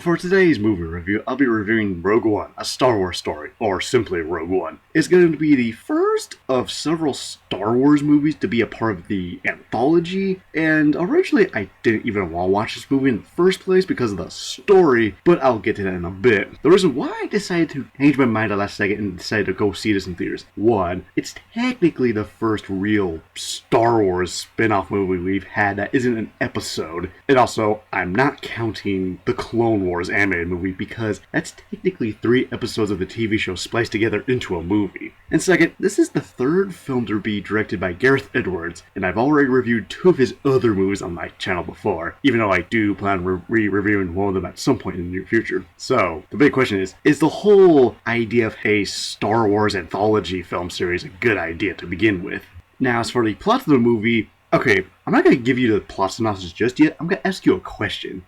for today's movie review, I'll be reviewing Rogue One, a Star Wars story, or simply Rogue One. It's going to be the first of several Star Wars movies to be a part of the anthology, and originally I didn't even want to watch this movie in the first place because of the story, but I'll get to that in a bit. The reason why I decided to change my mind at the last second and decided to go see this in theaters. One, it's technically the first real Star Wars spin-off movie we've had that isn't an episode, and also, I'm not counting the Clone Wars animated movie because that's technically 3 episodes of the TV show spliced together into a movie. And second, this is the third film to be directed by Gareth Edwards, and I've already reviewed 2 of his other movies on my channel before, even though I do plan on re-reviewing one of them at some point in the near future. So, the big question is the whole idea of a Star Wars anthology film series a good idea to begin with? Now, as for the plot of the movie, okay, I'm not going to give you the plot synopsis just yet. I'm going to ask you a question.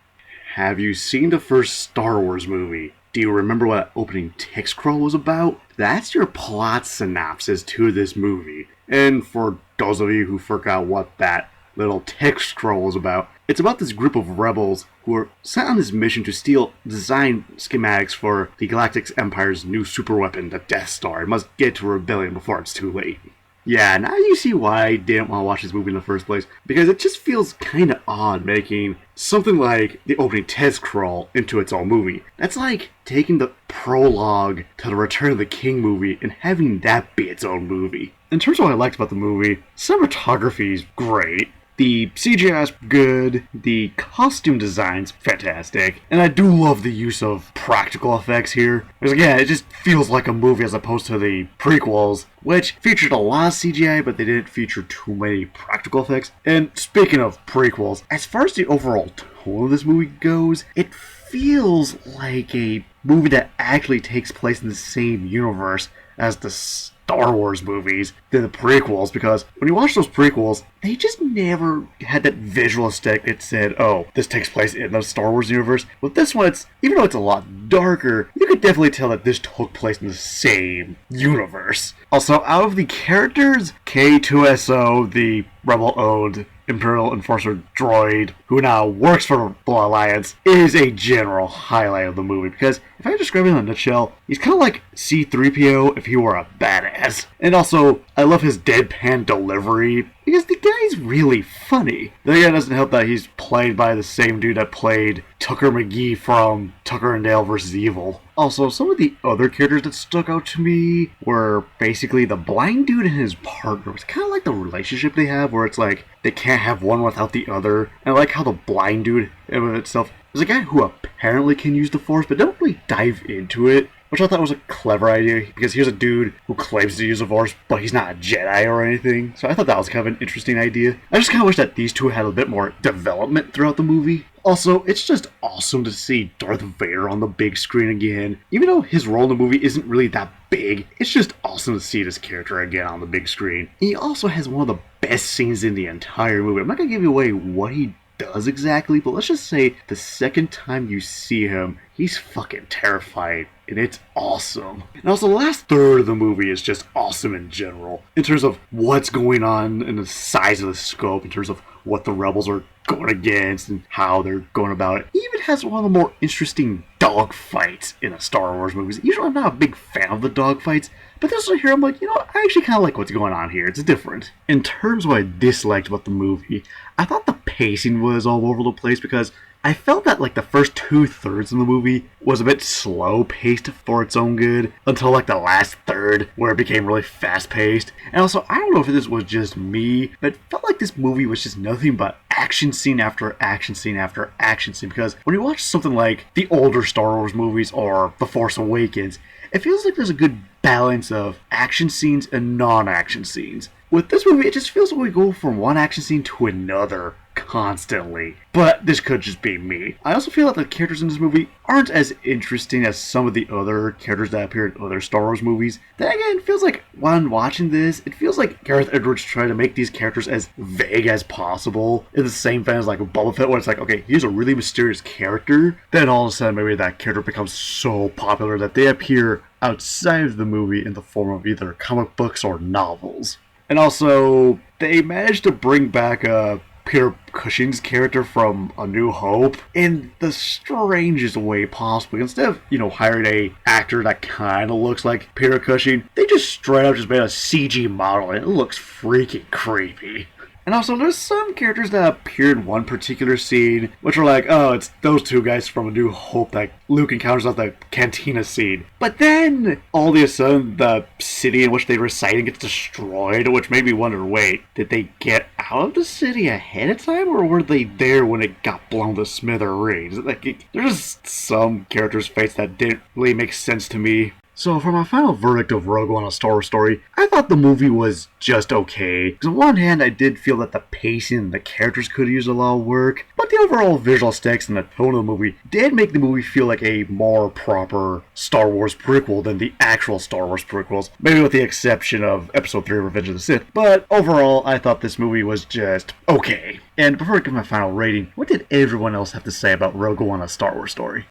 Have you seen the first Star Wars movie? Do you remember what that opening text crawl was about? That's your plot synopsis to this movie. And for those of you who forgot what that little text scroll was about, it's about this group of rebels who are sent on this mission to steal design schematics for the Galactic Empire's new superweapon, the Death Star. It must get to rebellion before it's too late. Yeah, now you see why I didn't want to watch this movie in the first place. Because it just feels kinda odd making something like the opening text crawl into its own movie. That's like taking the prologue to the Return of the King movie and having that be its own movie. In terms of what I liked about the movie, cinematography is great. The CGI is good, the costume design's fantastic, and I do love the use of practical effects here. Because again, it just feels like a movie as opposed to the prequels, which featured a lot of CGI, but they didn't feature too many practical effects. And speaking of prequels, as far as the overall tone of this movie goes, it feels like a movie that actually takes place in the same universe as the Star Wars movies than the prequels, because when you watch those prequels, they just never had that visual aesthetic that said, oh, this takes place in the Star Wars universe. With this one, even though it's a lot darker, you could definitely tell that this took place in the same universe. Also, out of the characters, K2SO, the rebel-owned Imperial Enforcer droid, who now works for the Alliance, is a general highlight of the movie, because if I describe him in a nutshell, he's kind of like C-3PO if he were a badass. And also, I love his deadpan delivery, because the guy's really funny. Then again, it doesn't help that he's played by the same dude that played Tucker McGee from Tucker and Dale vs. Evil. Also, some of the other characters that stuck out to me were basically the blind dude and his partner. It's kind of like the relationship they have, where it's like, they can't have one without the other. And I like how the blind dude in of itself is a guy who apparently can use the Force, but don't really dive into it. Which I thought was a clever idea, because here's a dude who claims to use the Force, but he's not a Jedi or anything. So I thought that was kind of an interesting idea. I just kind of wish that these two had a bit more development throughout the movie. Also, it's just awesome to see Darth Vader on the big screen again. Even though his role in the movie isn't really that big, it's just awesome to see this character again on the big screen. He also has one of the best scenes in the entire movie. I'm not going to give you away what he does exactly, but let's just say the second time you see him, he's fucking terrifying, and it's awesome. And also, the last third of the movie is just awesome in general, in terms of what's going on and the size of the scope, in terms of what the rebels are going against and how they're going about it. It even has one of the more interesting dogfights in a Star Wars movie. Usually I'm not a big fan of the dogfights, but this one here I'm like, I actually kind of like what's going on here. It's different. In terms of what I disliked about the movie, I thought the pacing was all over the place, because I felt that like the first 2/3 of the movie was a bit slow paced for its own good, until like the last third where it became really fast paced. And also, I don't know if this was just me, but it felt like this movie was just nothing but action scene after action scene after action scene, because when you watch something like the older Star Wars movies or The Force Awakens, it feels like there's a good balance of action scenes and non-action scenes. With this movie, it just feels like we go from one action scene to another constantly. But this could just be me. I also feel like the characters in this movie aren't as interesting as some of the other characters that appear in other Star Wars movies. Then again, it feels like when watching this, it feels like Gareth Edwards tried to make these characters as vague as possible. In the same vein as like Boba Fett, where it's like, okay, here's a really mysterious character. Then all of a sudden, maybe that character becomes so popular that they appear outside of the movie in the form of either comic books or novels. And also, they managed to bring back a Peter Cushing's character from A New Hope in the strangest way possible. Instead of, hiring a actor that kind of looks like Peter Cushing, they just straight up just made a CG model and it looks freaking creepy. And also, there's some characters that appear in one particular scene, which are like, oh, it's those two guys from A New Hope that Luke encounters at the cantina scene. But then, all of a sudden, the city in which they reside gets destroyed, which made me wonder, wait, did they get out of the city ahead of time, or were they there when it got blown to smithereens? There's just some characters' fates that didn't really make sense to me. So for my final verdict of Rogue One: A Star Wars Story, I thought the movie was just okay. Because on one hand, I did feel that the pacing and the characters could use a lot of work, but the overall visual aesthetics and the tone of the movie did make the movie feel like a more proper Star Wars prequel than the actual Star Wars prequels, maybe with the exception of Episode 3: Revenge of the Sith. But overall, I thought this movie was just okay. And before I give my final rating, what did everyone else have to say about Rogue One: A Star Wars Story?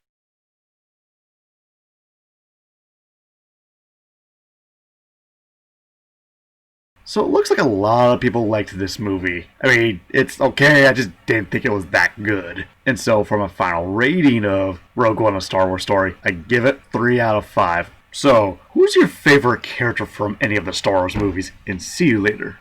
So it looks like a lot of people liked this movie. I mean, it's okay, I just didn't think it was that good. And so from a final rating of Rogue One: A Star Wars Story, I give it 3 out of 5. So, who's your favorite character from any of the Star Wars movies? And see you later.